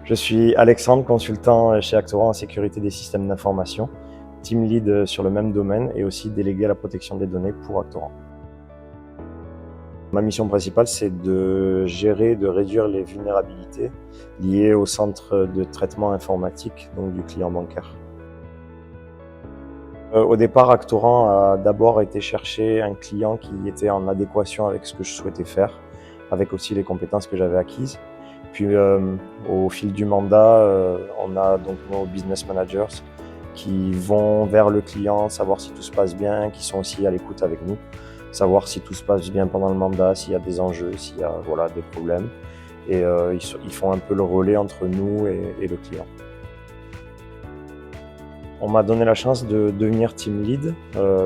Je suis Alexandre, consultant chez Actoran en sécurité des systèmes d'information, team lead sur le même domaine et aussi délégué à la protection des données pour Actoran. Ma mission principale, c'est de gérer, de réduire les vulnérabilités liées au centre de traitement informatique, donc du client bancaire. Au départ, Actoran a d'abord été chercher un client qui était en adéquation avec ce que je souhaitais faire, avec aussi les compétences que j'avais acquises. Puis au fil du mandat, on a donc nos business managers qui vont vers le client, savoir si tout se passe bien, qui sont aussi à l'écoute avec nous, savoir si tout se passe bien pendant le mandat, s'il y a des enjeux, s'il y a des problèmes. Et ils font un peu le relais entre nous et le client. On m'a donné la chance de devenir team lead,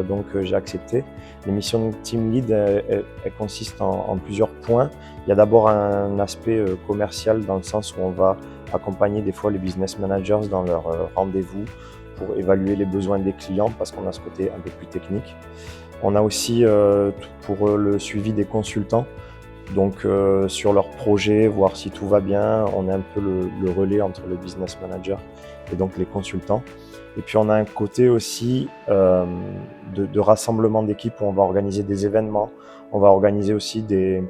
donc j'ai accepté. Les missions de team lead, elles consistent en plusieurs points. Il y a d'abord un aspect commercial dans le sens où on va accompagner des fois les business managers dans leurs rendez-vous pour évaluer les besoins des clients parce qu'on a ce côté un peu plus technique. On a aussi pour le suivi des consultants, donc sur leurs projets, voir si tout va bien. On est un peu le relais entre le business manager et donc les consultants. Et puis on a un côté aussi de rassemblement d'équipes où on va organiser des événements, on va organiser aussi des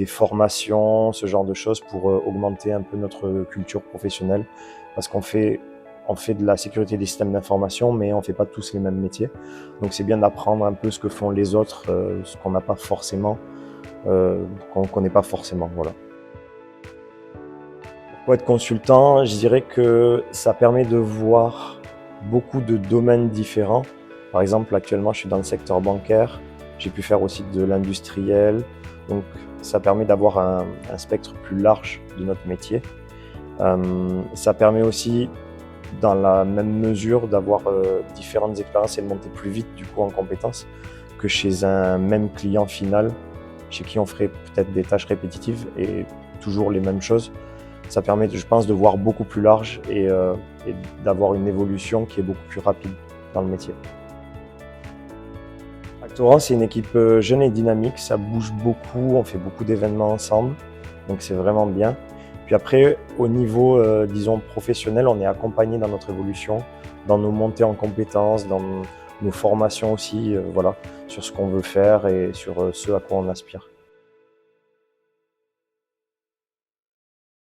formations, ce genre de choses pour augmenter un peu notre culture professionnelle parce qu'on fait de la sécurité des systèmes d'information, mais on ne fait pas tous les mêmes métiers. Donc c'est bien d'apprendre un peu ce que font les autres, ce qu'on n'a pas forcément, qu'on ne connaît pas forcément. Voilà. Pour être consultant, je dirais que ça permet de voir beaucoup de domaines différents. Par exemple, actuellement, je suis dans le secteur bancaire. J'ai pu faire aussi de l'industriel. Donc, ça permet d'avoir un spectre plus large de notre métier. Ça permet aussi, dans la même mesure, d'avoir différentes expériences et de monter plus vite du coup en compétences que chez un même client final, chez qui on ferait peut-être des tâches répétitives et toujours les mêmes choses. Ça permet, je pense, de voir beaucoup plus large et d'avoir une évolution qui est beaucoup plus rapide dans le métier. Actoran, c'est une équipe jeune et dynamique, ça bouge beaucoup, on fait beaucoup d'événements ensemble, donc c'est vraiment bien. Puis après, au niveau, disons, professionnel, on est accompagné dans notre évolution, dans nos montées en compétences, dans nos formations aussi, voilà, sur ce qu'on veut faire et sur ce à quoi on aspire.